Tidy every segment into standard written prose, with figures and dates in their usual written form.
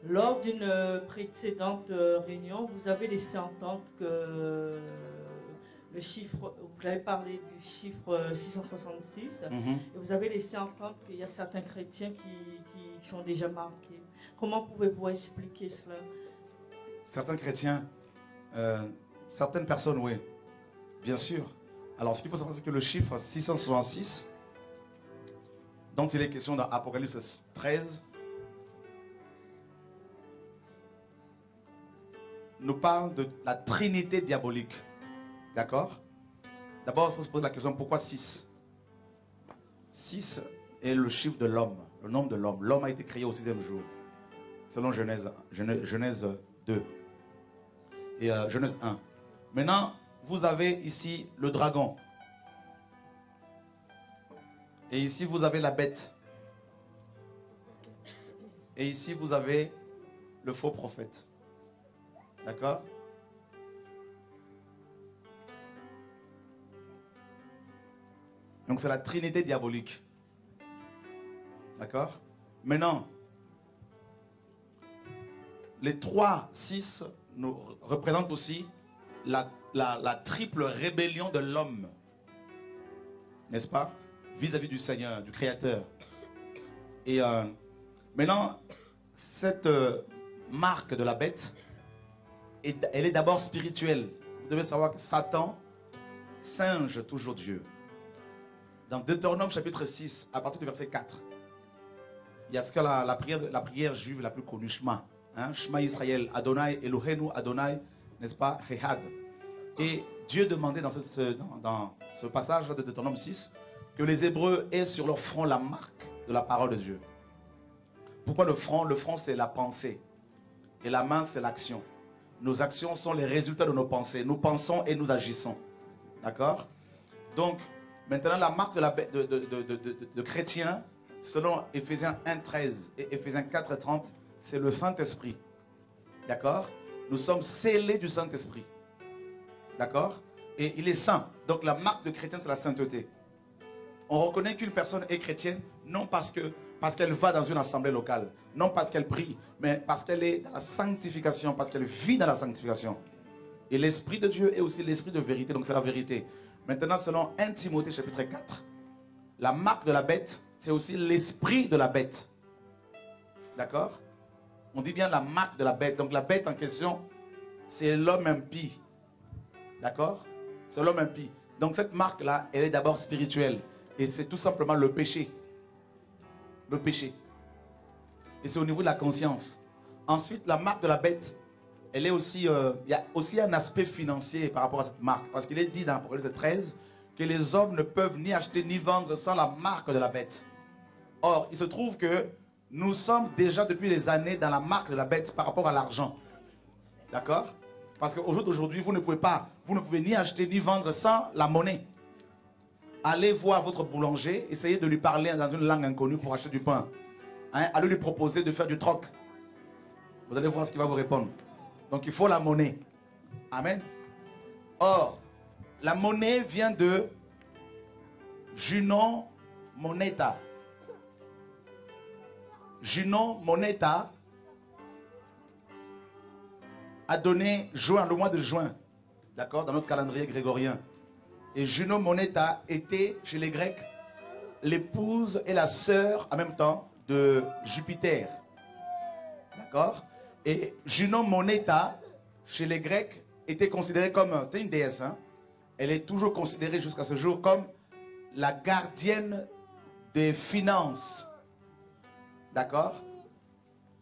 Lors d'une précédente réunion, vous avez laissé entendre que le chiffre, vous avez parlé du chiffre 666, et vous avez laissé entendre qu'il y a certains chrétiens qui sont déjà marqués. Comment pouvez-vous expliquer cela? Certains chrétiens, certaines personnes, oui, bien sûr. Alors, ce qu'il faut savoir, c'est que le chiffre 666, dont il est question dans Apocalypse 13, nous parle de la trinité diabolique. D'accord? D'abord, il faut se poser la question, pourquoi 6? 6 est le chiffre de l'homme, le nombre de l'homme. L'homme a été créé au 6e jour, selon Genèse 2 et Genèse 1. Maintenant, vous avez ici le dragon. Et ici, vous avez la bête. Et ici, vous avez le faux prophète. D'accord? Donc, c'est la trinité diabolique. D'accord? Maintenant, les 3, 6 nous représentent aussi la triple rébellion de l'homme. N'est-ce pas? Vis-à-vis du Seigneur, du Créateur. Et maintenant, cette marque de la bête, elle est d'abord spirituelle. Vous devez savoir que Satan singe toujours Dieu. Dans Deutéronome chapitre 6, à partir du verset 4, il y a ce que la prière juive la plus connue, Shema. Hein? Shema Israël, Adonai, Elohenu, Adonai, n'est-ce pas? Rehad. Et Dieu demandait dans ce passage de Deutéronome 6 que les Hébreux aient sur leur front la marque de la parole de Dieu. Pourquoi le front? Le front, c'est la pensée. Et la main, c'est l'action. Nos actions sont les résultats de nos pensées. Nous pensons et nous agissons. D'accord? Donc, maintenant, la marque de chrétien, selon Éphésiens 1,13 et Éphésiens 4,30, c'est le Saint-Esprit. D'accord? Nous sommes scellés du Saint-Esprit. D'accord? Et il est saint. Donc, la marque de chrétien, c'est la sainteté. On reconnaît qu'une personne est chrétienne, non parce qu'elle va dans une assemblée locale, non parce qu'elle prie, mais parce qu'elle est dans la sanctification, parce qu'elle vit dans la sanctification. Et l'Esprit de Dieu est aussi l'Esprit de vérité, donc c'est la vérité. Maintenant, selon 1 Timothée chapitre 4, la marque de la bête, c'est aussi l'esprit de la bête. D'accord? On dit bien la marque de la bête. Donc la bête en question, c'est l'homme impie. D'accord? C'est l'homme impie. Donc cette marque-là, elle est d'abord spirituelle. Et c'est tout simplement le péché. Le péché. Et c'est au niveau de la conscience. Ensuite, la marque de la bête, elle est aussi, il y a aussi un aspect financier par rapport à cette marque. Parce qu'il est dit dans Apocalypse 13 que les hommes ne peuvent ni acheter ni vendre sans la marque de la bête. Or, il se trouve que nous sommes déjà depuis des années dans la marque de la bête par rapport à l'argent. D'accord? Parce qu'au jour d'aujourd'hui, vous ne pouvez ni acheter ni vendre sans la monnaie. Allez voir votre boulanger, essayez de lui parler dans une langue inconnue pour acheter du pain. Hein? Allez lui proposer de faire du troc. Vous allez voir ce qu'il va vous répondre. Donc il faut la monnaie. Amen. Or, la monnaie vient de Junon Moneta. Junon Moneta a donné juin, le mois de juin, d'accord, dans notre calendrier grégorien. Et Junon Moneta était, chez les Grecs, l'épouse et la sœur en même temps de Jupiter. D'accord? Et Junon Moneta, chez les Grecs, était considérée comme, c'était une déesse, hein? Elle est toujours considérée jusqu'à ce jour comme la gardienne des finances. D'accord?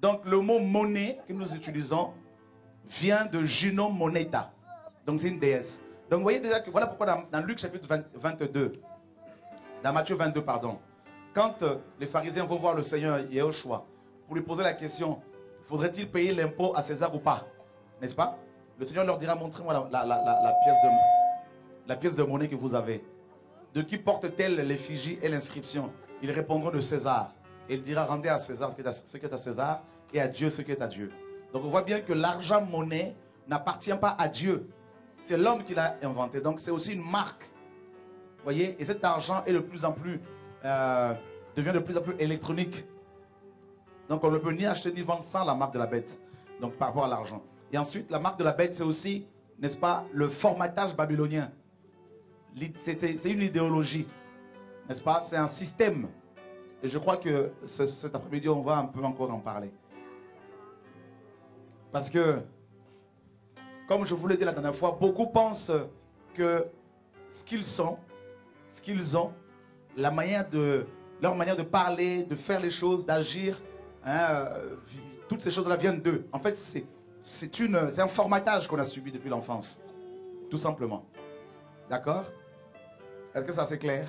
Donc le mot monnaie que nous utilisons vient de Junon Moneta. Donc c'est une déesse. Donc vous voyez déjà que voilà pourquoi dans Luc chapitre 22, dans Matthieu 22, pardon, quand les pharisiens vont voir le Seigneur Yahushua pour lui poser la question, faudrait-il payer l'impôt à César ou pas? N'est-ce pas? Le Seigneur leur dira, montrez-moi la pièce de monnaie que vous avez. De qui porte-t-elle l'effigie et l'inscription? Ils répondront de César. Et il dira, rendez à César ce qui est à César et à Dieu ce qui est à Dieu. Donc on voit bien que l'argent monnaie n'appartient pas à Dieu. C'est l'homme qui l'a inventé. Donc c'est aussi une marque. Vous voyez? Et cet argent est devient de plus en plus électronique. Donc on ne peut ni acheter ni vendre sans la marque de la bête. Donc par rapport à l'argent. Et ensuite, la marque de la bête, c'est aussi, n'est-ce pas, le formatage babylonien. C'est une idéologie, n'est-ce pas? C'est un système. Et je crois que cet après-midi, on va un peu encore en parler. Parce que, comme je vous l'ai dit la dernière fois, beaucoup pensent que ce qu'ils sont, ce qu'ils ont, leur manière de parler, de faire les choses, d'agir, hein, toutes ces choses-là viennent d'eux. En fait, c'est un formatage qu'on a subi depuis l'enfance. Tout simplement. D'accord? Est-ce que ça c'est clair?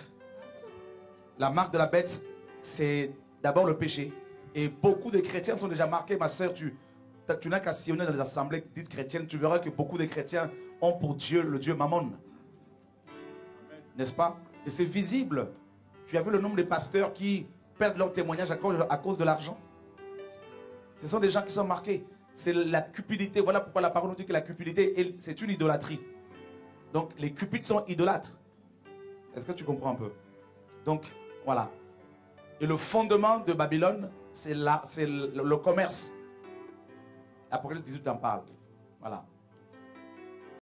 La marque de la bête, c'est d'abord le péché. Et beaucoup de chrétiens sont déjà marqués. Ma soeur, tu n'as qu'à sillonner dans les assemblées dites chrétiennes. Tu verras que beaucoup de chrétiens ont pour Dieu le Dieu Mammon. N'est-ce pas? Et c'est visible. Tu as vu le nombre de pasteurs qui perdent leur témoignage à cause de l'argent? Ce sont des gens qui sont marqués. C'est la cupidité. Voilà pourquoi la parole nous dit que la cupidité, c'est une idolâtrie. Donc les cupides sont idolâtres. Est-ce que tu comprends un peu? Donc voilà. Et le fondement de Babylone, c'est le commerce. Apocalypse 18 en parle. Voilà.